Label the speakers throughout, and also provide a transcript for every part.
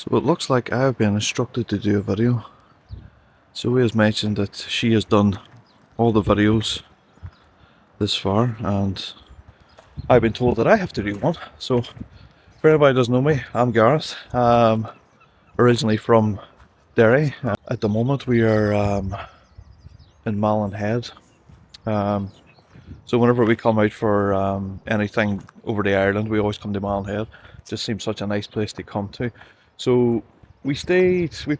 Speaker 1: So it looks like I have been instructed to do a video. Zoe has mentioned that she has done all the videos this far, and I've been told that I have to do one. So for anybody who doesn't know me, I'm Gareth, originally from Derry. At the moment we are in Malin Head. So whenever we come out for anything over to Ireland, we always come to Malin Head. It just seems such a nice place to come to. So we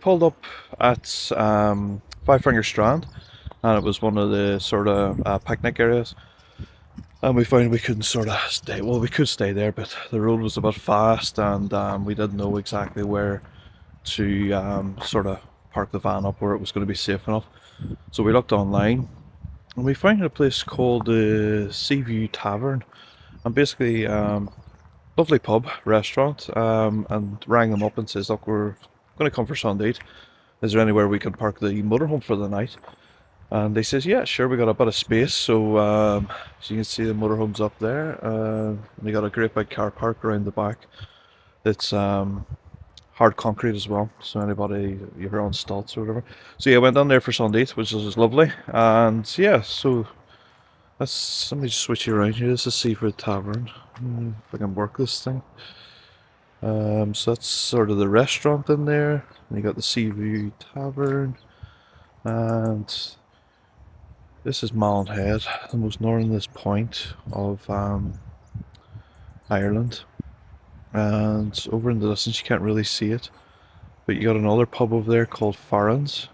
Speaker 1: pulled up at Finger Strand, and it was one of the sort of picnic areas. And we found we couldn't sort of stay, well, we could stay there, but the road was a bit fast, and we didn't know exactly where to sort of park the van up where it was going to be safe enough. So we looked online, and we found a place called the Seaview Tavern, and basically lovely pub restaurant, and rang them up and says, look, we're going to come for Sunday. Is there anywhere we can park the motorhome for the night? And they says, yeah, sure, we got a bit of space. So as you can see, the motorhome's up there. They got a great big car park around the back. It's hard concrete as well, so anybody, you're on stilts or whatever. So yeah, I went down there for Sunday, which was lovely. And yeah, so let me just switch you around here. This is Seaview Tavern. If I can work this thing. So that's sort of the restaurant in there. And you got the Seaview Tavern, and this is Malin Head, the most northernmost point of Ireland. And over in the distance, you can't really see it, but you got another pub over there called Ferries.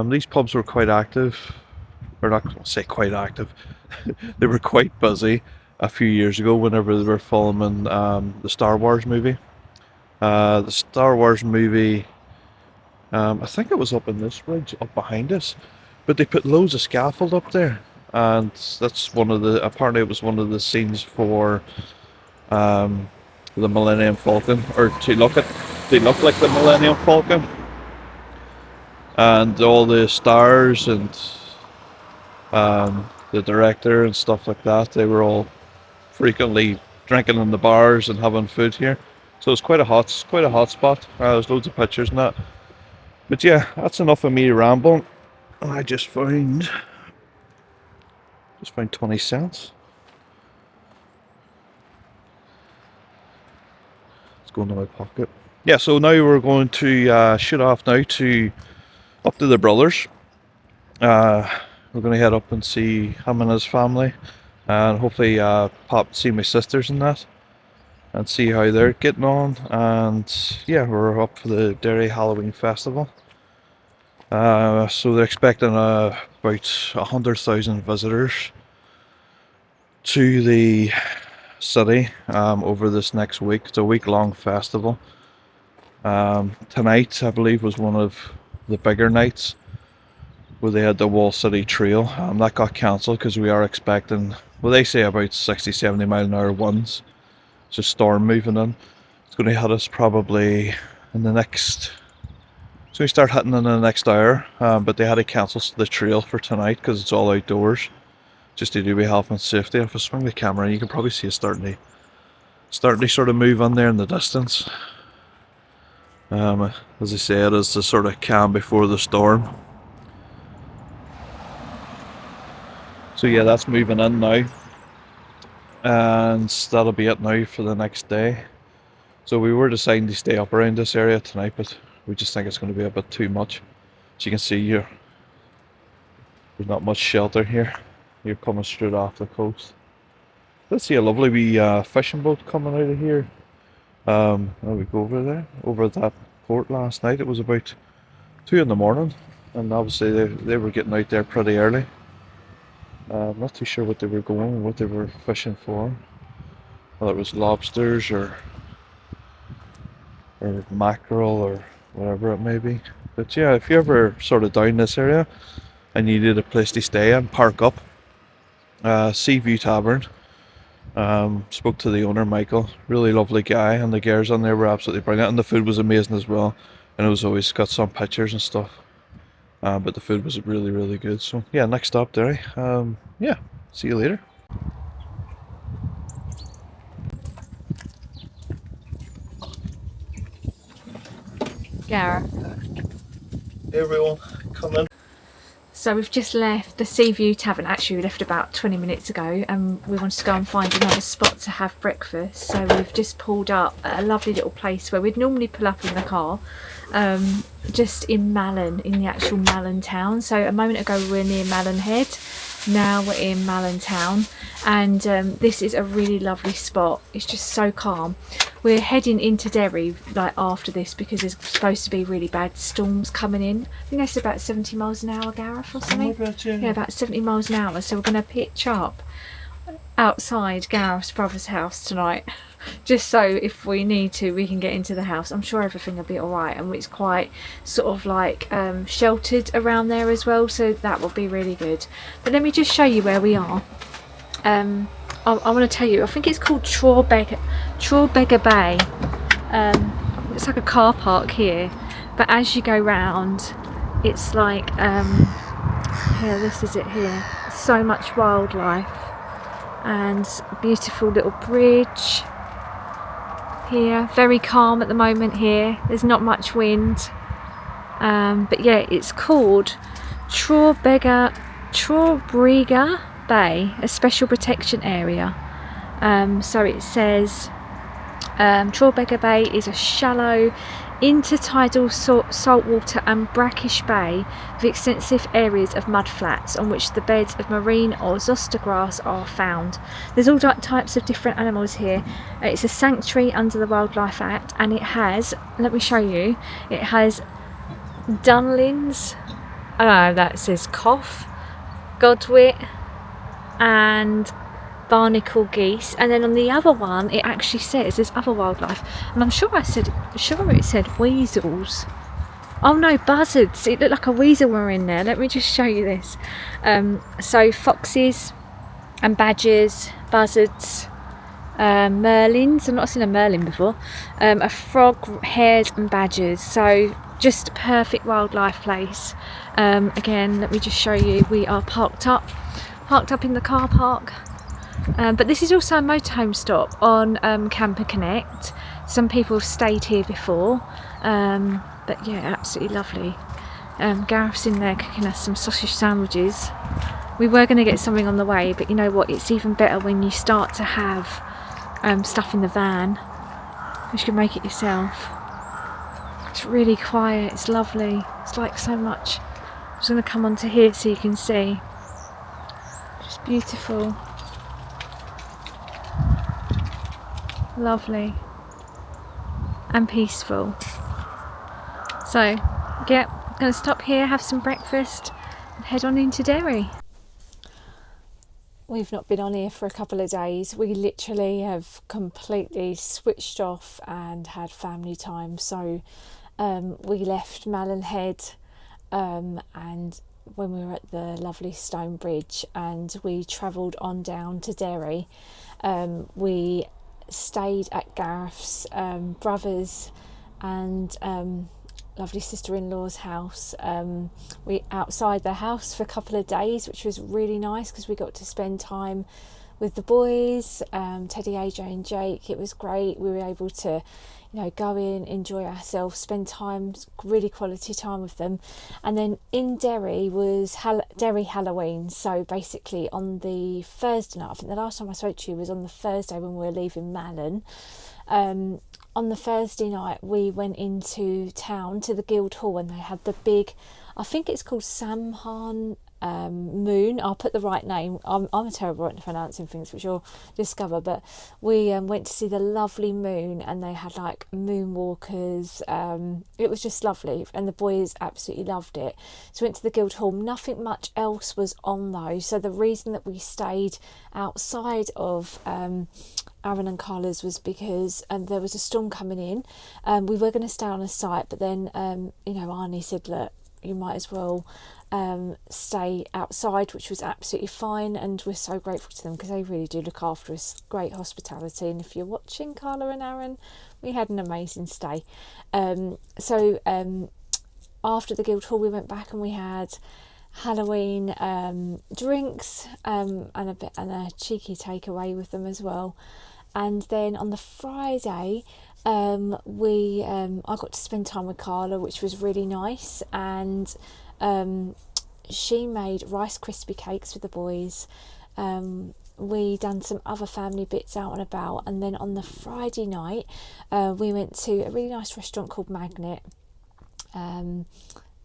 Speaker 1: These pubs were quite active, or not I'll say quite active. They were quite busy a few years ago whenever they were filming the Star Wars movie. The Star Wars movie, I think it was up in this ridge up behind us, but they put loads of scaffold up there, and that's apparently it was one of the scenes for the Millennium Falcon, or to look like the Millennium Falcon, and all the stars and the director and stuff like that. They were all frequently drinking in the bars and having food here, so it's quite a hot spot. There's loads of pictures and that. But yeah, that's enough of me rambling. I just found 20 cents. It's going to my pocket. Yeah, so now we're going to shoot off now to up to the brothers. We're going to head up and see him and his family, and hopefully see my sisters and that, and see how they're getting on. And yeah, we're up for the Derry Halloween Festival. So they're expecting about 100,000 visitors to the city over this next week. It's a week-long festival. Tonight, I believe, was one of the bigger nights where they had the Wall City Trail. That got cancelled because we are expecting, well, they say about 60-70 mile an hour winds. It's a storm moving in. It's going to hit us probably in the next. So we start hitting in the next hour, but they had to cancel the trail for tonight because it's all outdoors, just to do with health and safety. If I swing the camera in, you can probably see it starting to sort of move on there in the distance. As I said, it's the sort of calm before the storm. So yeah, that's moving in now, and that'll be it now for the next day. So we were deciding to stay up around this area tonight, but we just think it's going to be a bit too much. As you can see here, there's not much shelter here. You're coming straight off the coast. Let's see a lovely wee fishing boat coming out of here. There we go over there, over that port last night. It was about 2 in the morning, and obviously they were getting out there pretty early. I'm not too sure what they were going, what they were fishing for. Whether it was lobsters or mackerel or whatever it may be. But yeah, if you're ever sort of down this area and you need a place to stay and park up, Seaview Tavern. Spoke to the owner, Michael, really lovely guy, and the girls on there were absolutely brilliant, and the food was amazing as well, and it was always got some pictures and stuff, but the food was really, really good. So yeah, next stop Derry. Yeah, see you later.
Speaker 2: Gareth.
Speaker 1: Hey everyone, come in.
Speaker 2: So we've just left the Seaview Tavern. Actually, we left about 20 minutes ago, and we wanted to go and find another spot to have breakfast. So we've just pulled up at a lovely little place where we'd normally pull up in the car, just in Malin, in the actual Malin town. So a moment ago we were near Malin Head, now we're in Malin town, and this is a really lovely spot. It's just so calm. We're heading into Derry like after this because there's supposed to be really bad storms coming in. I think that's about 70 miles an hour, Gareth, or something. Yeah, about 70 miles an hour. So we're going to pitch up outside Gareth's brother's house tonight, just so if we need to we can get into the house. I'm sure everything will be alright, and it's quite sort of like sheltered around there as well, so that will be really good. But let me just show you where we are. I want to tell you, I think it's called Traubeggar Bay. It's like a car park here, but as you go round, it's like here, this is it here. So much wildlife and beautiful little bridge here. Very calm at the moment here. There's not much wind, but yeah, it's called Trawbreaga Bay, a special protection area. So it says Traubeggar Bay is a shallow intertidal saltwater and brackish bay with extensive areas of mudflats on which the beds of marine or zoster grass are found. There's all types of different animals here. It's a sanctuary under the Wildlife Act, and it has, let me show you, it has dunlins, I don't know, that says cough, godwit and barnacle geese, and then on the other one it actually says there's other wildlife, and I'm sure it said weasels. Oh no, buzzards. It looked like a weasel were in there. Let me just show you this. So foxes and badgers, buzzards, merlins. I've not seen a merlin before. A frog, hares and badgers. So just a perfect wildlife place. Again, let me just show you. We are parked up in the car park. But this is also a motorhome stop on Camper Connect. Some people have stayed here before, but yeah, absolutely lovely. Gareth's in there cooking us some sausage sandwiches. We were going to get something on the way, but you know what, it's even better when you start to have stuff in the van, because you can make it yourself. It's really quiet, it's lovely, it's like so much. I'm just going to come onto here so you can see. Just beautiful. Lovely and peaceful. So yeah, I'm going to stop here, have some breakfast and head on into Derry. We've not been on here for a couple of days. We literally have completely switched off and had family time. So we left Malin Head and when we were at the lovely stone bridge, and we travelled on down to Derry. We stayed at Gareth's brother's and lovely sister-in-law's house. We outside their house for a couple of days, which was really nice because we got to spend time with the boys, Teddy, AJ and Jake. It was great. We were able to, you know, go in, enjoy ourselves, spend time, really quality time with them. And then in Derry was Derry Halloween. So basically on the Thursday night, I think the last time I spoke to you was on the Thursday when we were leaving Malin. On the Thursday night we went into town to the Guildhall, and they had the big, I think it's called Samhain moon. I'll put the right name. I'm terrible at pronouncing things, which you'll discover, but we went to see the lovely moon, and they had like moonwalkers. It was just lovely, and the boys absolutely loved it. So we went to the Guildhall. Nothing much else was on though, so the reason that we stayed outside of Aaron and Carla's was because there was a storm coming in. We were going to stay on a site, but then you know, Arnie said, look, you might as well stay outside, which was absolutely fine, and we're so grateful to them because they really do look after us. Great hospitality, and if you're watching, Carla and Aaron, we had an amazing stay. So after the Guildhall we went back and we had Halloween drinks and a cheeky takeaway with them as well. And then on the Friday I got to spend time with Carla, which was really nice, and she made Rice Krispie cakes with the boys. We done some other family bits out and about, and then on the Friday night we went to a really nice restaurant called Magnet.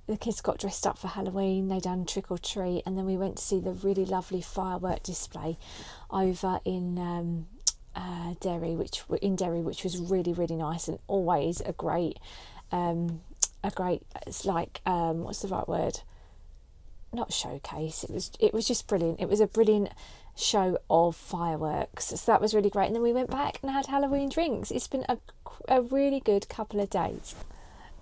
Speaker 2: The kids got dressed up for Halloween, they done trick or treat, and then we went to see the really lovely firework display over in Derry, which was really, really nice, and always a great it's like what's the right word, not showcase, it was just brilliant. It was a brilliant show of fireworks, so that was really great. And then we went back and had Halloween drinks. It's been a really good couple of days.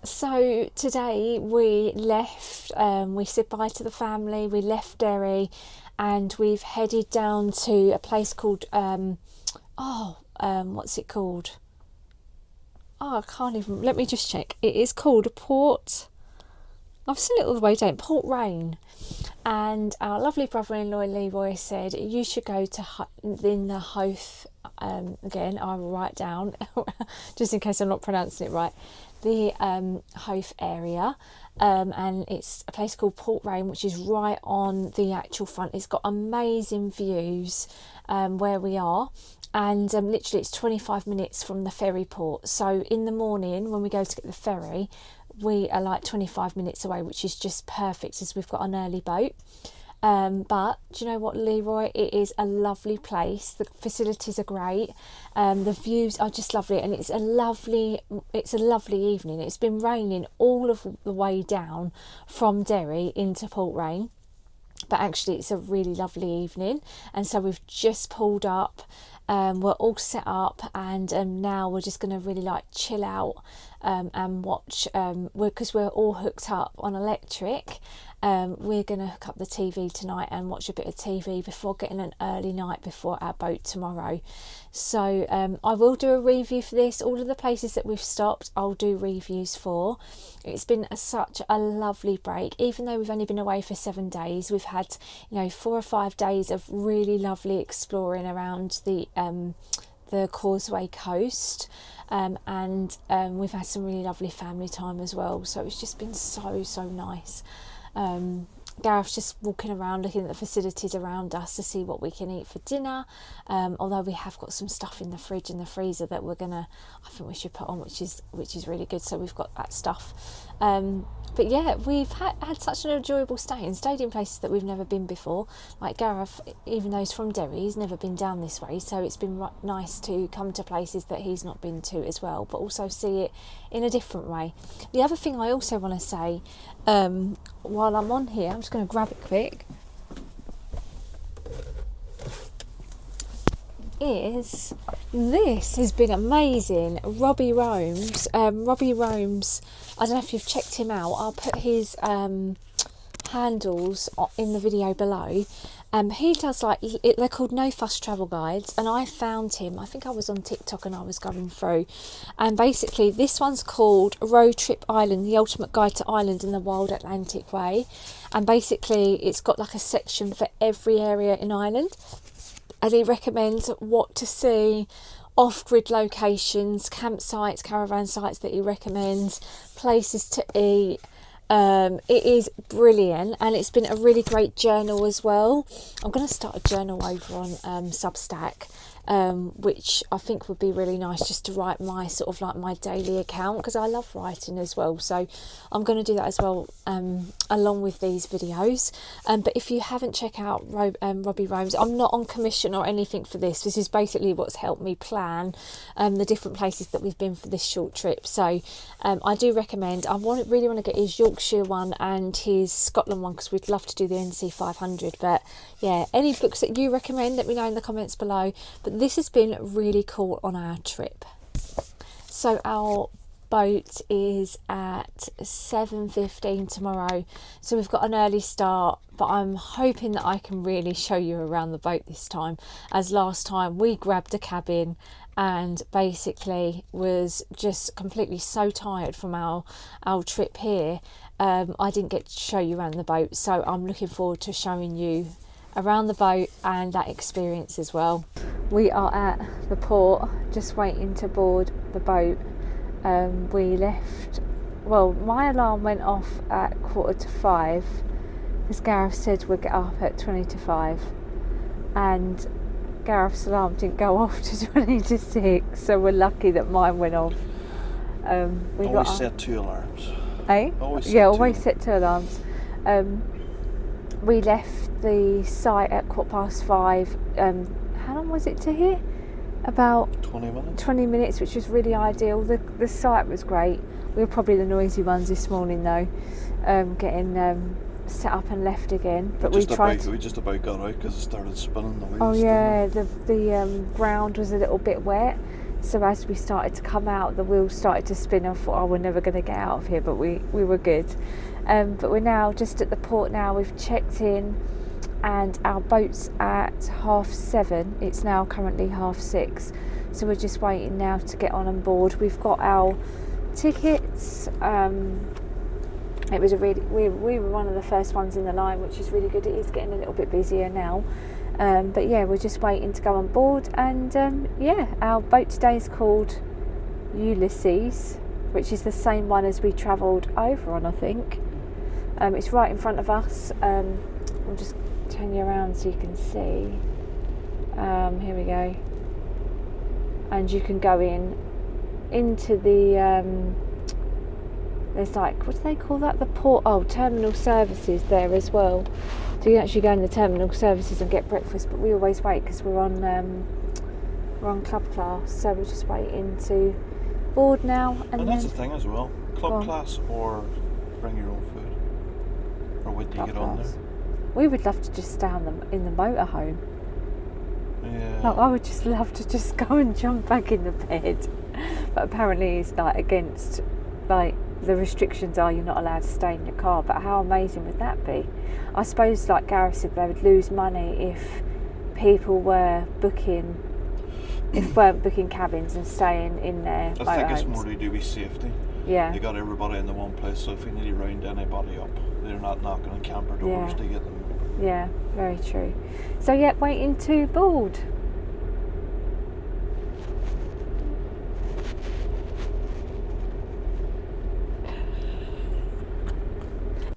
Speaker 2: So today we left, we said bye to the family, we left Derry, and we've headed down to a place called what's it called? Oh, I can't even, let me just check. It is called I've seen it all the way down, Portmarnock. And our lovely brother-in-law Leroy said you should go to in the Hoth, again I will write down just in case I'm not pronouncing it right, the Hoth area, and it's a place called Portmarnock, which is right on the actual front. It's got amazing views where we are, and literally it's 25 minutes from the ferry port. So in the morning when we go to get the ferry, we are like 25 minutes away, which is just perfect as we've got an early boat. But do you know what, Leroy, it is a lovely place. The facilities are great, the views are just lovely, and it's a lovely evening. It's been raining all of the way down from Derry into Portmarnock, but actually it's a really lovely evening. And so we've just pulled up, we're all set up, and now we're just going to really like chill out and watch, because we're all hooked up on electric. We're going to hook up the TV tonight and watch a bit of TV before getting an early night before our boat tomorrow. So I will do a review for this. All of the places that we've stopped, I'll do reviews for. It's been such a lovely break. Even though we've only been away for 7 days, we've had 4 or 5 days of really lovely exploring around the Causeway coast, and we've had some really lovely family time as well. So it's just been so nice. Gareth's just walking around looking at the facilities around us to see what we can eat for dinner, although we have got some stuff in the fridge and the freezer that I think we should put on, which is really good. So we've got that stuff. But yeah, we've had such an enjoyable stay, and stayed in places that we've never been before. Like Gareth, even though he's from Derry, he's never been down this way, so it's been nice to come to places that he's not been to as well, but also see it in a different way. The other thing I also want to say, while I'm on here, I'm just going to grab it quick, is this has been amazing. Robbie Roams, I don't know if you've checked him out. I'll put his handles in the video below. He does they're called No Fuss travel guides, and I found him, I think I was on TikTok and I was going through, and basically this one's called Road Trip Ireland, the ultimate guide to Ireland and the wild Atlantic way, and basically it's got like a section for every area in Ireland, and he recommends what to see, off-grid locations, campsites, caravan sites that he recommends, places to eat. It is brilliant, and it's been a really great journal as well. I'm going to start a journal over on Substack, which I think would be really nice, just to write my sort of like my daily account, because I love writing as well. So I'm going to do that as well, along with these videos. But if you haven't checked out Robbie Roams, I'm not on commission or anything for this. This is basically what's helped me plan the different places that we've been for this short trip. So I do recommend, really want to get his Yorkshire one and his Scotland one, because we'd love to do the NC 500. But yeah, any books that you recommend, let me know in the comments below. But this has been really cool on our trip. So our boat is at 7:15 tomorrow, so we've got an early start, but I'm hoping that I can really show you around the boat this time, as last time we grabbed a cabin and basically was just completely so tired from our trip here. I didn't get to show you around the boat, so I'm looking forward to showing you around the boat and that experience as well. We are at the port, just waiting to board the boat. We left, well, my alarm went off at 5:15, as Gareth said we'd get up at 20 to 5, and Gareth's alarm didn't go off to 20 to 6, so we're lucky that mine went off. We
Speaker 1: always set 2 alarms.
Speaker 2: Eh? Always set 2 alarms. We left the site at 5:15. How long was it to here? About 20 minutes, which was really ideal. The site was great. We were probably the noisy ones this morning though, getting set up and left again. But we just about got out because it started spinning the wheels. Oh yeah, the ground was a little bit wet, so as we started to come out, the wheels started to spin. I thought, oh, we're never going to get out of here, but we were good. But we're now just at the port now. We've checked in, and our boat's at 7:30. It's now currently 6:30, so we're just waiting now to get on board. We've got our tickets. It was we were one of the first ones in the line, which is really good. It is getting a little bit busier now, but yeah, we're just waiting to go on board. And yeah, our boat today is called Ulysses, which is the same one as we travelled over on, I think. It's right in front of us. We'll just turn you around so you can see. Here we go. And you can go into the there's like, what do they call that? The port, terminal services there as well. So you can actually go in the terminal services and get breakfast, but we always wait because we're on club class, so we're just waiting to board now. And that's the thing as well, club class or bring your own food, or wait till you get on there. We would love to just stay in the motorhome. Yeah. Like, I would just love to just go and jump back in the bed, but apparently it's like against, like, the restrictions are you're not allowed to stay in your car. But how amazing would that be? I suppose, like Gareth said, they would lose money if people weren't booking cabins and staying in their motorhomes. I think it's more to do with safety. Yeah. They got everybody in the one place, so if you need to round anybody up, they're not knocking on camper doors to get them. Yeah, very true. So yeah, waiting to board.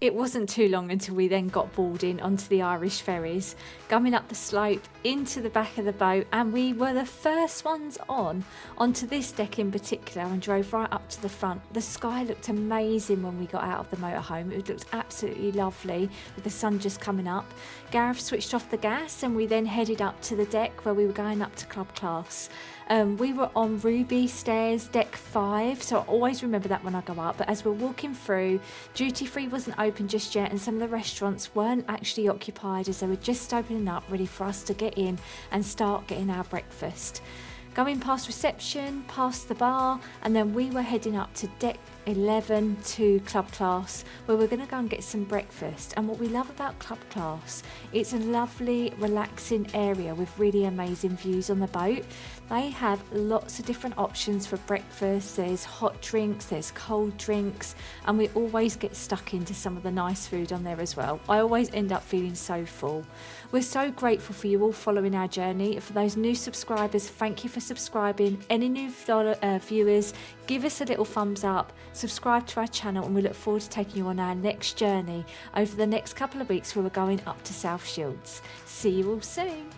Speaker 2: It wasn't too long until we then got boarding onto the Irish ferries, coming up the slope into the back of the boat, and we were the first ones onto this deck in particular and drove right up to the front. The sky looked amazing when we got out of the motorhome. It looked absolutely lovely with the sun just coming up. Gareth switched off the gas and we then headed up to the deck where we were going up to club class. We were on Ruby Stairs, deck 5, so I always remember that when I go up. But as we're walking through, duty free wasn't open just yet, and some of the restaurants weren't actually occupied as they were just opening up, ready for us to get in and start getting our breakfast. Going past reception, past the bar, and then we were heading up to deck 11 to club class, where we're going to go and get some breakfast. And what we love about club class, it's a lovely relaxing area with really amazing views on the boat. They have lots of different options for breakfast. There's hot drinks, there's cold drinks, and we always get stuck into some of the nice food on there as well. I always end up feeling so full. We're so grateful for you all following our journey. For those new subscribers, thank you for subscribing. Any new viewers, give us a little thumbs up, subscribe to our channel, and we look forward to taking you on our next journey over the next couple of weeks where we're going up to South Shields. See you all soon.